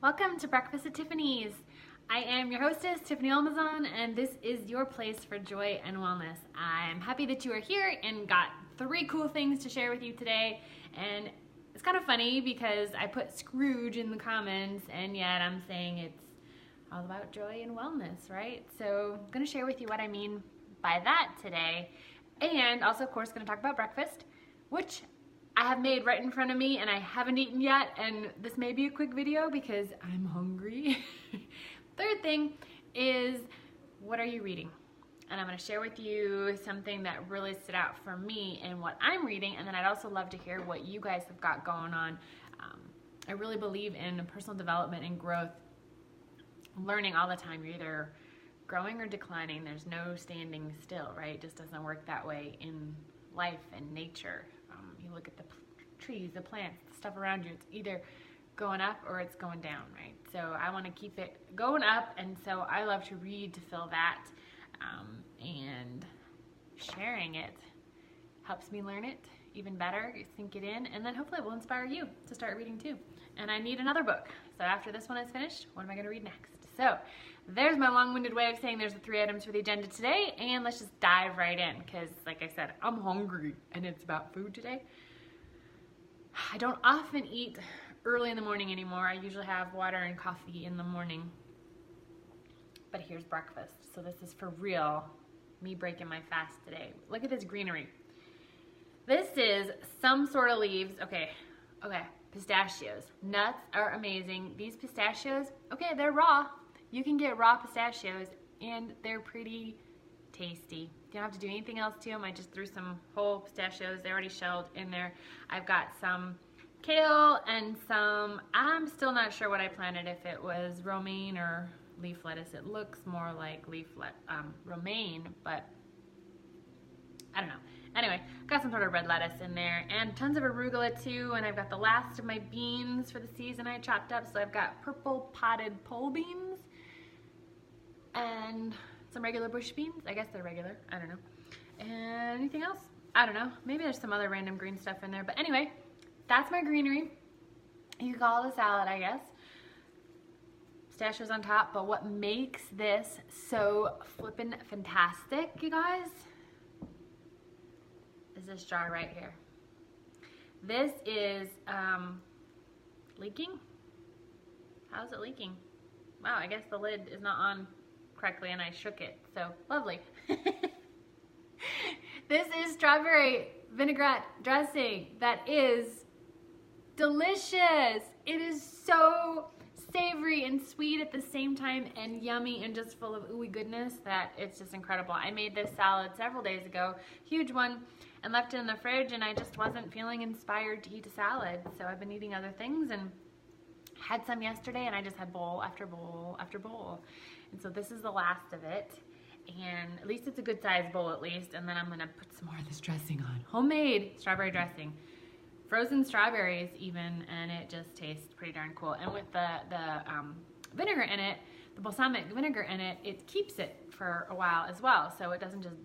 Welcome to Breakfast at Tiffany's. I am your hostess, Tiffany Almazan, and this is your place for joy and wellness. I'm happy that you are here and got 3 cool things to share with you today. And it's kind of funny because I put Scrooge in the comments and yet I'm saying it's all about joy and wellness, right? So I'm going to share with you what I mean by that today. And also, of course, going to talk about breakfast, which I have made right in front of me and I haven't eaten yet, and this may be a quick video because I'm hungry. Third thing is, what are you reading? And I'm going to share with you something that really stood out for me in what I'm reading, and then I'd also love to hear what you guys have got going on. I really believe in personal development and growth, learning all the time. You're either growing or declining. There's no standing still, right? It just doesn't work that way in life and nature. You look at the trees, the plants, the stuff around you, it's either going up or it's going down, right? So I want to keep it going up, and so I love to read to fill that, and sharing it helps me learn it even better, sink it in, and then hopefully it will inspire you to start reading too. And I need another book. So after this one is finished, what am I going to read next? So there's my long-winded way of saying there's the 3 items for the agenda today, and let's just dive right in because, like I said, I'm hungry and it's about food today. I don't often eat early in the morning anymore. I usually have water and coffee in the morning, but here's breakfast. So this is for real, me breaking my fast today. Look at this greenery. This is some sort of leaves. Okay, pistachios. Nuts are amazing. These pistachios, okay, they're raw. You can get raw pistachios and they're pretty tasty. You don't have to do anything else to them. I just threw some whole pistachios, they're already shelled, in there. I've got some kale and some, I'm still not sure what I planted, if it was romaine or leaf lettuce. It looks more like romaine, but I don't know. Anyway, got some sort of red lettuce in there and tons of arugula too, and I've got the last of my beans for the season I chopped up, so I've got purple potted pole beans and some regular bush beans. I guess they're regular, I don't know. And anything else? I don't know. Maybe there's some other random green stuff in there, but anyway, that's my greenery. You can call it a salad, I guess. Pistachios on top, but what makes this so flippin' fantastic, you guys, is this jar right here. This is leaking. How is it leaking? Wow, I guess the lid is not on correctly and I shook it, so lovely. This is strawberry vinaigrette dressing that is delicious. It is so savory and sweet at the same time and yummy and just full of ooey goodness that it's just incredible. I made this salad several days ago, huge one, and left it in the fridge, and I just wasn't feeling inspired to eat a salad, so I've been eating other things and had some yesterday, and I just had bowl after bowl after bowl. And so this is the last of it, and at least it's a good sized bowl at least, and then I'm gonna put some more of this dressing on. Homemade strawberry dressing. Frozen strawberries even, and it just tastes pretty darn cool. And with the vinegar in it, the balsamic vinegar in it, it keeps it for a while as well, so it doesn't just,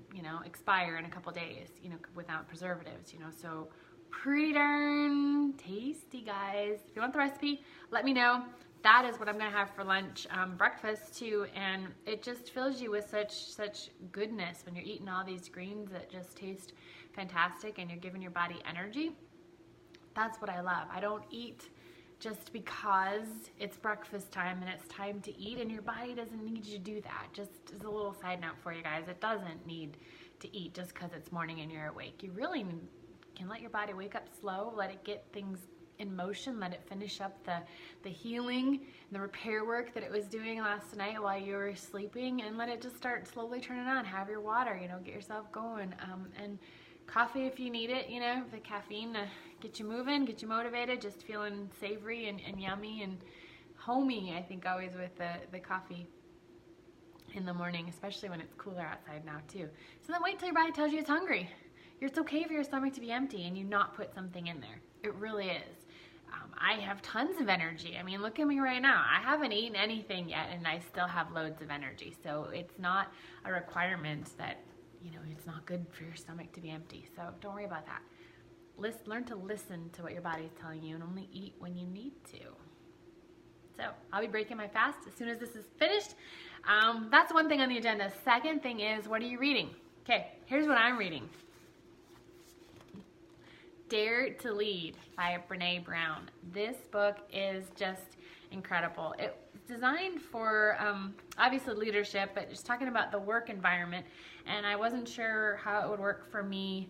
expire in a couple days, without preservatives, so pretty darn tasty, guys. If you want the recipe, let me know. That is what I'm gonna have for lunch, breakfast too, and it just fills you with such goodness when you're eating all these greens that just taste fantastic and you're giving your body energy. That's what I love. I don't eat just because it's breakfast time and it's time to eat, and your body doesn't need you to do that. Just as a little side note for you guys, it doesn't need to eat just because it's morning and you're awake. You really can let your body wake up slow, let it get things in motion, let it finish up the healing and the repair work that it was doing last night while you were sleeping, and let it just start slowly turning on. Have your water, get yourself going, and coffee if you need it, the caffeine to get you moving, get you motivated, just feeling savory and yummy and homey, I think, always with the coffee in the morning, especially when it's cooler outside now too. So then wait till your body tells you it's hungry. It's okay for your stomach to be empty and you not put something in there. It really is. I have tons of energy. I mean, look at me right now. I haven't eaten anything yet and I still have loads of energy. So it's not a requirement that, it's not good for your stomach to be empty. So don't worry about that. Learn to listen to what your body is telling you and only eat when you need to. So I'll be breaking my fast as soon as this is finished. That's one thing on the agenda. Second thing is, what are you reading? Okay, here's what I'm reading. Dare to Lead by Brene Brown. This book is just incredible. It's designed for obviously leadership, but just talking about the work environment. And I wasn't sure how it would work for me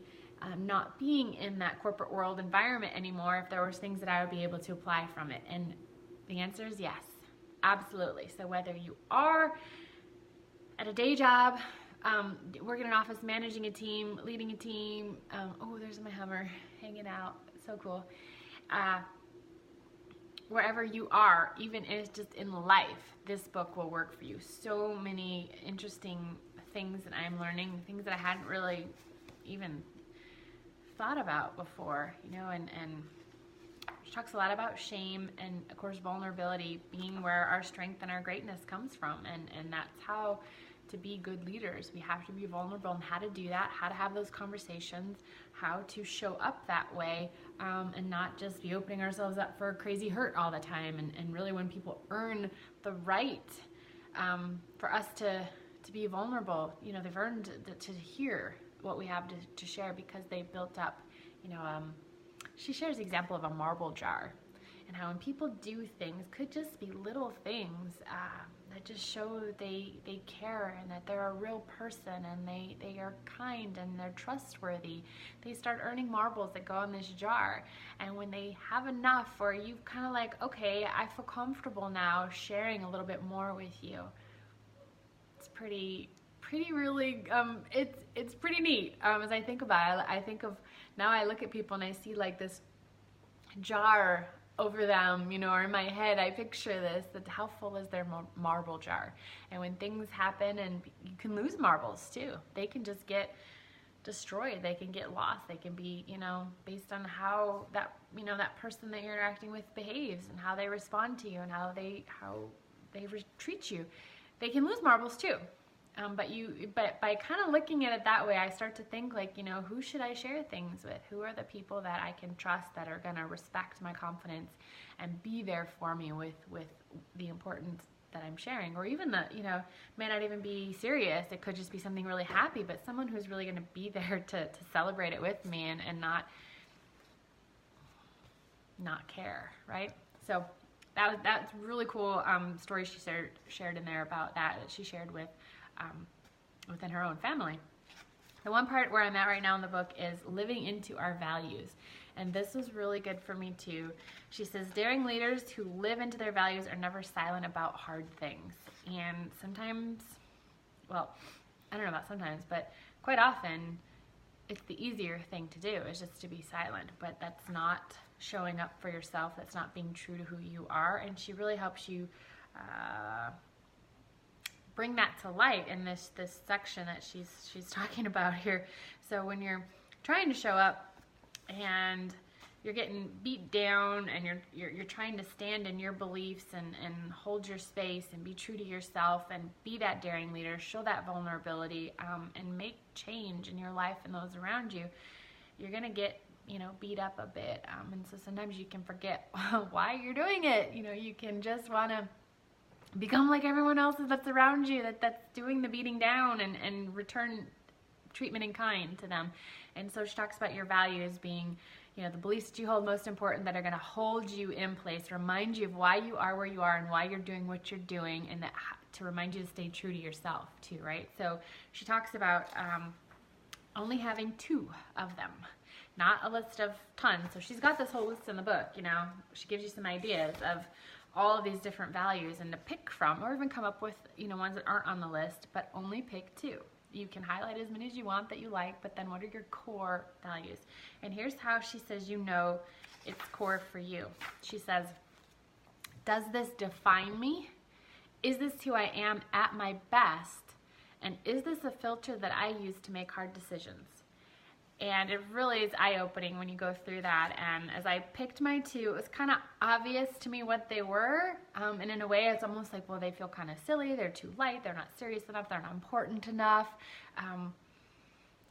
not being in that corporate world environment anymore, if there was things that I would be able to apply from it. And the answer is yes, absolutely. So whether you are at a day job, working in an office, managing a team, leading a team, oh, there's my Hummer hanging out, so cool. Wherever you are, even if it's just in life, this book will work for you. So many interesting things that I'm learning, things that I hadn't really even thought about before, you know, and she talks a lot about shame and, of course, vulnerability being where our strength and our greatness comes from, and that's how to be good leaders. We have to be vulnerable, and how to do that, how to have those conversations, how to show up that way, and not just be opening ourselves up for crazy hurt all the time. And really, when people earn the right for us to be vulnerable, you know, they've earned to hear what we have to share because they've built up, you know, she shares the example of a marble jar, and how when people do things, could just be little things that just show that they care and that they're a real person, and they are kind and they're trustworthy. They start earning marbles that go in this jar, and when they have enough, or you kind of like, okay, I feel comfortable now sharing a little bit more with you. It's pretty really, it's pretty neat. As I think about it, I think of, now I look at people and I see like this jar over them, you know, or in my head I picture this, that how full is their marble jar. And when things happen, and you can lose marbles too, they can just get destroyed, they can get lost, they can be, you know, based on how that, you know, that person that you're interacting with behaves and how they respond to you and how they treat you. They can lose marbles too. But by kind of looking at it that way, I start to think like, you know, who should I share things with? Who are the people that I can trust, that are going to respect my confidence and be there for me with the importance that I'm sharing? Or even the, you know, may not even be serious. It could just be something really happy, but someone who's really going to be there to celebrate it with me and not care, right? So that's really cool story she shared in there about that she shared with within her own family. The one part where I'm at right now in the book is living into our values. And this was really good for me too. She says, daring leaders who live into their values are never silent about hard things. And sometimes, well, I don't know about sometimes, but quite often it's the easier thing to do, is just to be silent. But that's not showing up for yourself. That's not being true to who you are. And she really helps you bring that to light in this section that she's talking about here. So when you're trying to show up and you're getting beat down and you're trying to stand in your beliefs and hold your space and be true to yourself and be that daring leader, show that vulnerability, and make change in your life and those around you, you're gonna get, you know, beat up a bit. And so sometimes you can forget why you're doing it. You know, you can just wanna become like everyone else that's around you, that's doing the beating down, and return treatment in kind to them. And so she talks about your values being, you know, the beliefs that you hold most important, that are going to hold you in place, remind you of why you are where you are and why you're doing what you're doing, and that to remind you to stay true to yourself too, right? So she talks about only having 2 of them, not a list of tons. So she's got this whole list in the book, you know. She gives you some ideas of all of these different values and to pick from, or even come up with, you know, ones that aren't on the list, but only pick 2. You can highlight as many as you want that you like, but then what are your core values? And here's how she says you know it's core for you. She says, does this define me? Is this who I am at my best? And is this a filter that I use to make hard decisions? And it really is eye-opening when you go through that. And as I picked my 2, it was kind of obvious to me what they were. And in a way, it's almost like, well, they feel kind of silly. They're too light. They're not serious enough. They're not important enough.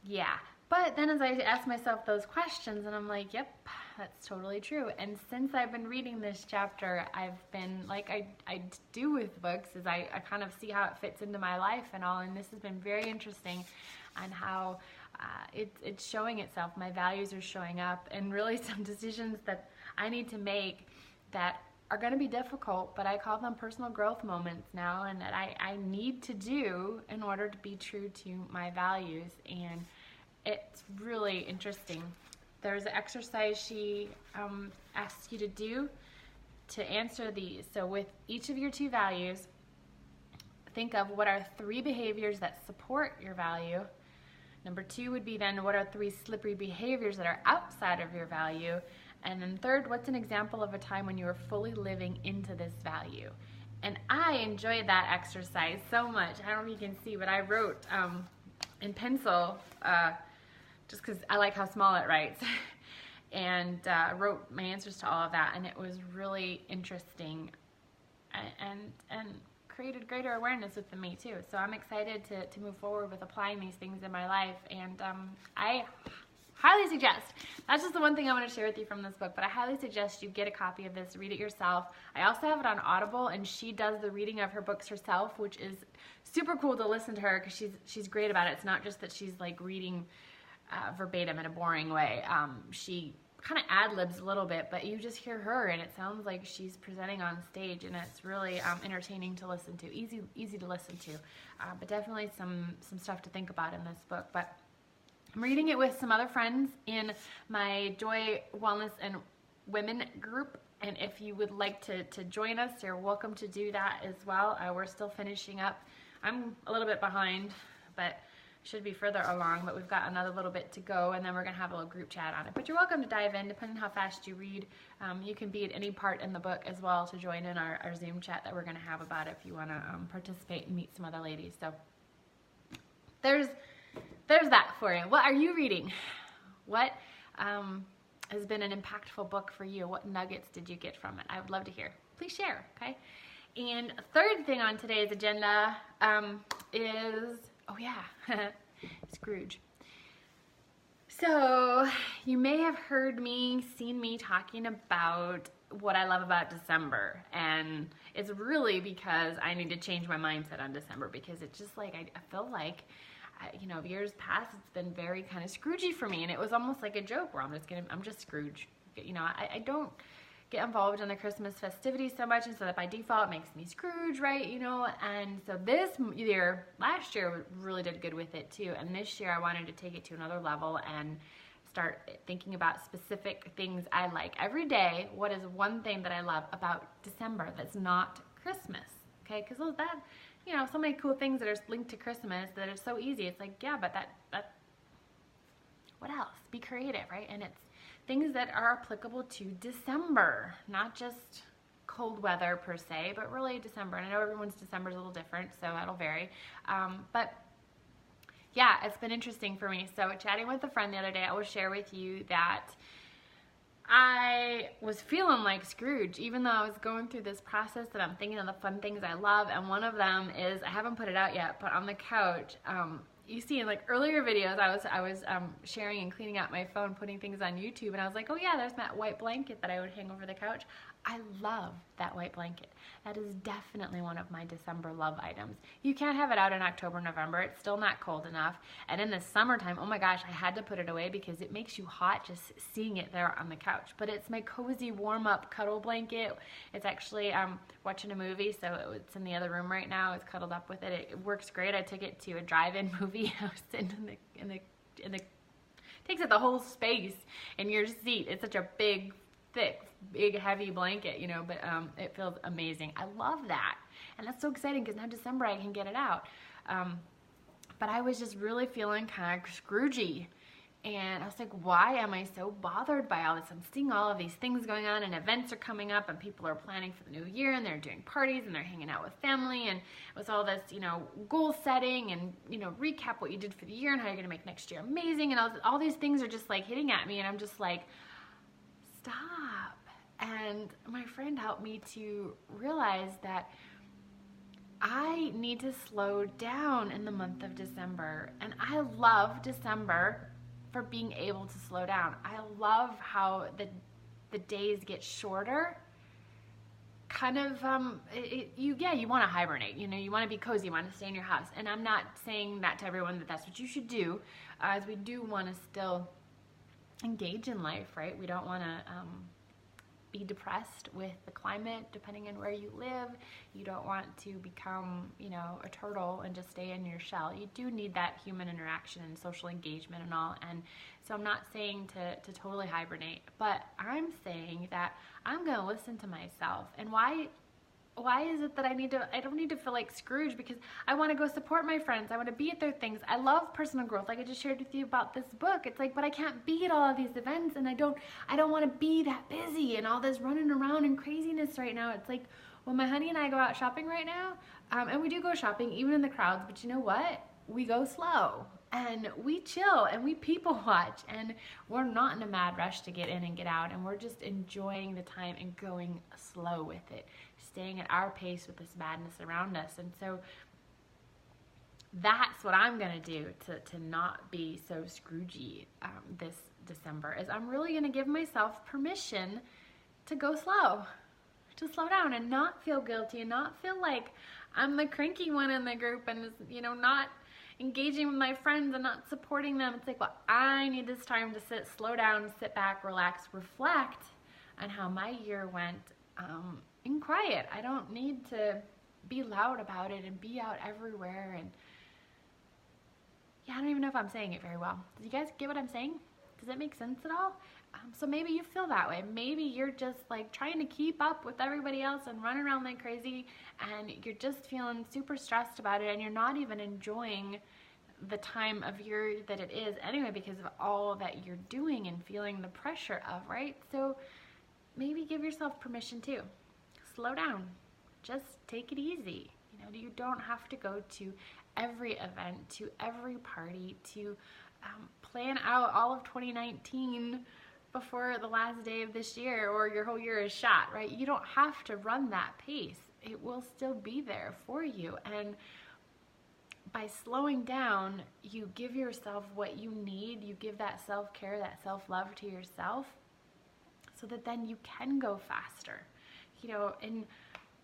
Yeah. But then as I ask myself those questions, and I'm like, yep, that's totally true. And since I've been reading this chapter, I've been, like I do with books, is I kind of see how it fits into my life and all, and this has been very interesting on how it's showing itself. My values are showing up, and really some decisions that I need to make that are going to be difficult, but I call them personal growth moments now, and that I need to do in order to be true to my values. And it's really interesting. There's an exercise she asks you to do to answer these. So with each of your 2 values, think of what are 3 behaviors that support your value. Number 2 would be then what are 3 slippery behaviors that are outside of your value. And then third, what's an example of a time when you were fully living into this value? And I enjoyed that exercise so much. I don't know if you can see, but I wrote in pencil, just because I like how small it writes, and wrote my answers to all of that, and it was really interesting and created greater awareness within me too. So I'm excited to move forward with applying these things in my life, and I highly suggest, that's just the one thing I want to share with you from this book, but I highly suggest you get a copy of this, read it yourself. I also have it on Audible, and she does the reading of her books herself, which is super cool to listen to her, because she's great about it. It's not just that she's like reading verbatim in a boring way. She kind of ad-libs a little bit, but you just hear her, and it sounds like she's presenting on stage, and it's really entertaining to listen to, easy to listen to, but definitely some stuff to think about in this book. But I'm reading it with some other friends in my Joy, Wellness, and Women group, and if you would like to join us, you're welcome to do that as well. We're still finishing up. I'm a little bit behind, but should be further along, but we've got another little bit to go, and then we're going to have a little group chat on it. But you're welcome to dive in, depending on how fast you read. You can be at any part in the book as well to join in our Zoom chat that we're going to have about it if you want to participate and meet some other ladies. So there's that for you. What are you reading? What has been an impactful book for you? What nuggets did you get from it? I would love to hear. Please share, okay? And third thing on today's agenda is, oh yeah, Scrooge. So you may have heard me, seen me talking about what I love about December, and it's really because I need to change my mindset on December, because it's just like, I feel like, you know, years past, it's been very kind of Scroogey for me, and it was almost like a joke where I'm just Scrooge. You know, I don't get involved in the Christmas festivities so much, and so that by default it makes me Scrooge, right? You know, and so this year, last year really did good with it too, and this year I wanted to take it to another level and start thinking about specific things I like every day. What is one thing that I love about December that's not Christmas? Okay, because that, you know, so many cool things that are linked to Christmas that are so easy. It's like, yeah, but that what else? Be creative, right? And it's things that are applicable to December, not just cold weather per se, but really December. And I know everyone's December is a little different, so that'll vary. But yeah, it's been interesting for me. So chatting with a friend the other day, I will share with you that I was feeling like Scrooge, even though I was going through this process that I'm thinking of the fun things I love. And one of them is, I haven't put it out yet, but on the couch, you see in like earlier videos, I was sharing and cleaning out my phone, putting things on YouTube, and I was like, oh yeah, there's that white blanket that I would hang over the couch. I love that white blanket. That is definitely one of my December love items. You can't have it out in October, November. It's still not cold enough. And in the summertime, oh my gosh, I had to put it away because it makes you hot just seeing it there on the couch. But it's my cozy warm-up cuddle blanket. It's actually watching a movie, so it's in the other room right now. It's cuddled up with it. It works great. I took it to a drive-in movie. I was sitting in the takes up the whole space in your seat. It's such a big, thick, big, heavy blanket, you know, but it feels amazing. I love that. And that's so exciting because now December I can get it out. But I was just really feeling kind of Scroogey. And I was like, why am I so bothered by all this? I'm seeing all of these things going on, and events are coming up, and people are planning for the new year, and they're doing parties, and they're hanging out with family, and with all this, you know, goal setting, and, you know, recap what you did for the year and how you're going to make next year amazing, and all these things are just like hitting at me, and I'm just like, stop. And my friend helped me to realize that I need to slow down in the month of December, and I love December for being able to slow down. I love how the days get shorter, kind of, you want to hibernate, you want to be cozy, you want to stay in your house. And I'm not saying that to everyone that that's what you should do, as we do want to still engage in life, right? We don't want to be depressed with the climate, depending on where you live. You don't want to become, a turtle and just stay in your shell. You do need that human interaction and social engagement and all. And so I'm not saying to totally hibernate, but I'm saying that I'm going to listen to myself. And why is it that I don't need to feel like Scrooge, because I want to go support my friends. I want to be at their things. I love personal growth. Like I just shared with you about this book. It's like, but I can't be at all of these events, and I don't want to be that busy and all this running around and craziness right now. It's like, when my honey and I go out shopping right now, and we do go shopping even in the crowds, but you know what? We go slow and we chill and we people watch, and we're not in a mad rush to get in and get out, and we're just enjoying the time and going slow with it, staying at our pace with this madness around us. And so that's what I'm gonna do to not be so Scroogey this December, is I'm really gonna give myself permission to go slow, to slow down and not feel guilty and not feel like I'm the cranky one in the group and not engaging with my friends and not supporting them. It's like, well, I need this time to slow down, sit back, relax, reflect on how my year went in quiet. I don't need to be loud about it and be out everywhere. And yeah, I don't even know if I'm saying it very well. Do you guys get what I'm saying? Does it make sense at all? So maybe you feel that way. Maybe you're just like trying to keep up with everybody else and run around like crazy, and you're just feeling super stressed about it, and you're not even enjoying the time of year that it is anyway, because of all that you're doing and feeling the pressure of, right? So maybe give yourself permission to slow down. Just take it easy. You don't have to go to every event, to every party, to plan out all of 2019 before the last day of this year, or your whole year is shot, right? You don't have to run that pace. It will still be there for you. And by slowing down, you give yourself what you need. You give that self-care, that self-love to yourself, so that then you can go faster. In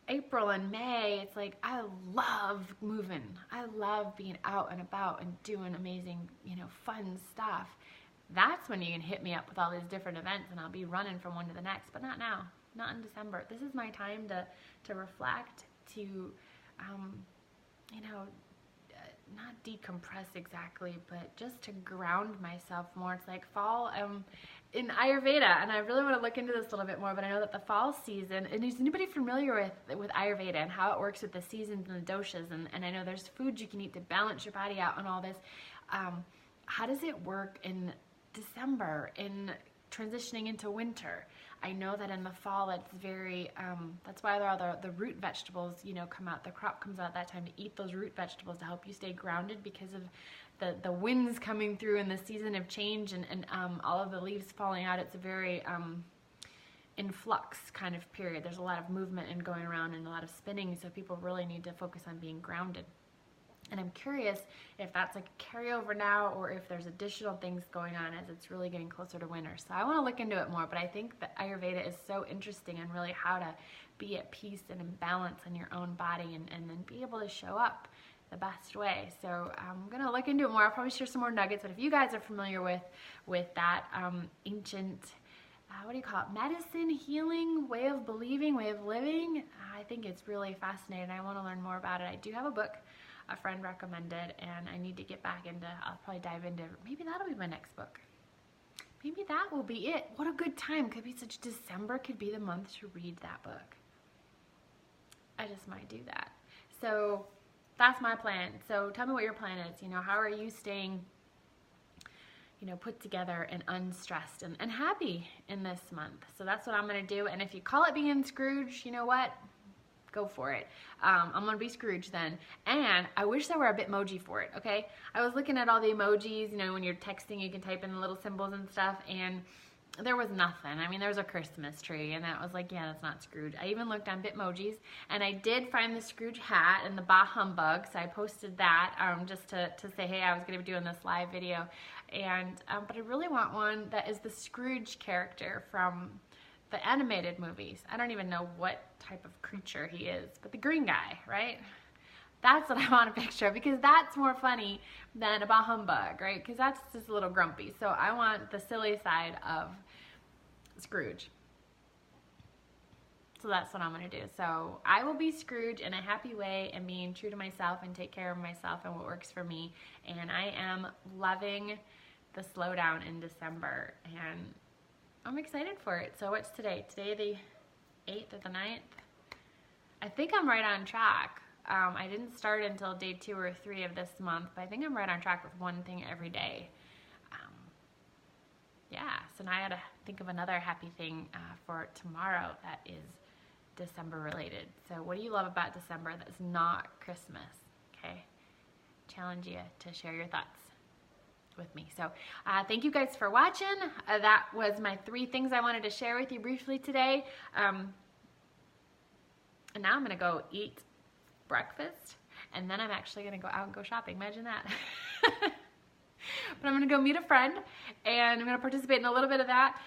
April and May, it's like, I love moving. I love being out and about and doing amazing, fun stuff. That's when you can hit me up with all these different events, and I'll be running from one to the next, but not now, not in December. This is my time to reflect, to, not decompress exactly, but just to ground myself more. It's like fall in Ayurveda, and I really want to look into this a little bit more, but I know that the fall season, and is anybody familiar with Ayurveda and how it works with the seasons and the doshas, and I know there's foods you can eat to balance your body out and all this. How does it work in December, in transitioning into winter? I know that in the fall it's very, that's why all the root vegetables, come out. The crop comes out at that time, to eat those root vegetables to help you stay grounded, because of the winds coming through in the season of change, and all of the leaves falling out. It's a very in flux kind of period. There's a lot of movement and going around and a lot of spinning, so people really need to focus on being grounded. And I'm curious if that's like a carryover now, or if there's additional things going on as it's really getting closer to winter. So I want to look into it more, but I think that Ayurveda is so interesting, and really how to be at peace and in balance in your own body, and then be able to show up the best way. So I'm going to look into it more. I'll probably share some more nuggets, but if you guys are familiar with that ancient, what do you call it, medicine, healing, way of believing, way of living, I think it's really fascinating. I want to learn more about it. I do have a book a friend recommended, and I need to get back into, I'll probably dive into, maybe that'll be my next book. Maybe that will be it. What a good time. Could be such, December could be the month to read that book. I just might do that. So that's my plan. So tell me what your plan is. How are you staying, put together and unstressed and happy in this month? So that's what I'm going to do. And if you call it being Scrooge, you know what? Go for it. I'm going to be Scrooge then. And I wish there were a Bitmoji for it, okay? I was looking at all the emojis, when you're texting, you can type in the little symbols and stuff, and there was nothing. I mean, there was a Christmas tree, and that was like, yeah, that's not Scrooge. I even looked on Bitmojis, and I did find the Scrooge hat and the Bah Humbug, so I posted that just to say, hey, I was going to be doing this live video. And but I really want one that is the Scrooge character from the animated movies. I don't even know what type of creature he is, but the green guy, right? That's what I want to picture, because that's more funny than a bah humbug, right? Because that's just a little grumpy. So I want the silly side of Scrooge. So that's what I'm going to do. So I will be Scrooge in a happy way and being true to myself and take care of myself and what works for me. And I am loving the slowdown in December, and I'm excited for it. So what's today? Today the 8th or the 9th? I think I'm right on track. I didn't start until day 2 or 3 of this month, but I think I'm right on track with one thing every day. Yeah, so now I gotta think of another happy thing for tomorrow that is December related. So what do you love about December that's not Christmas? Okay, challenge you to share your thoughts with me. So thank you guys for watching. That was my 3 things I wanted to share with you briefly today. And now I'm gonna go eat breakfast, and then I'm actually gonna go out and go shopping. Imagine that. But I'm gonna go meet a friend, and I'm gonna participate in a little bit of that,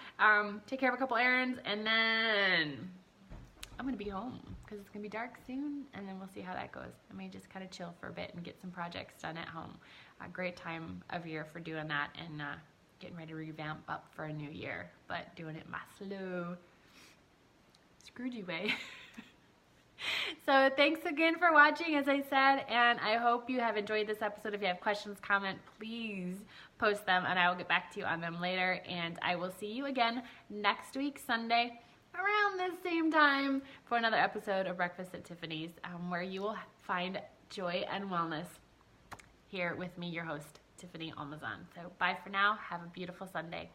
take care of a couple errands, and then I'm gonna be home because it's gonna be dark soon, and then we'll see how that goes. I may just kind of chill for a bit and get some projects done at home. A great time of year for doing that, and getting ready to revamp up for a new year, but doing it my slow, Scroogey way. So thanks again for watching, as I said, and I hope you have enjoyed this episode. If you have questions, comment, please post them, and I will get back to you on them later. And I will see you again next week, Sunday, around this same time, for another episode of Breakfast at Tiffany's, where you will find joy and wellness here with me, your host, Tiffany Almazan. So bye for now. Have a beautiful Sunday.